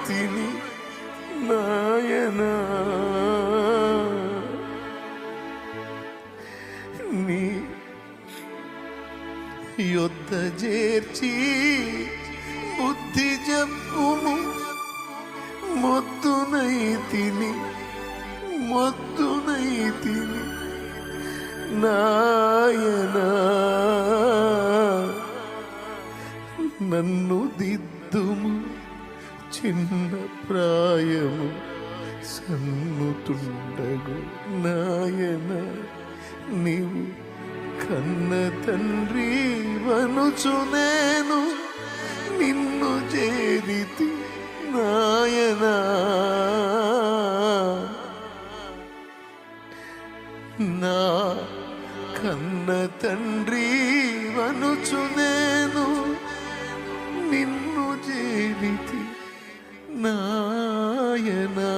తిని నాయనా నీ యొద్ద చేర్చి బుద్ధి చెప్పుము మొద్దునై తిని నాయనా నన్ను దిద్దుము చిన్న ప్రాయము సన్నుతుండగు నాయన నీవు కన్న తండ్రి వనుచు నేను నిన్ను చేరితి నాయనా నా కన్న తండ్రి వనుచు నేను నిన్ను చేరితి నాయనా.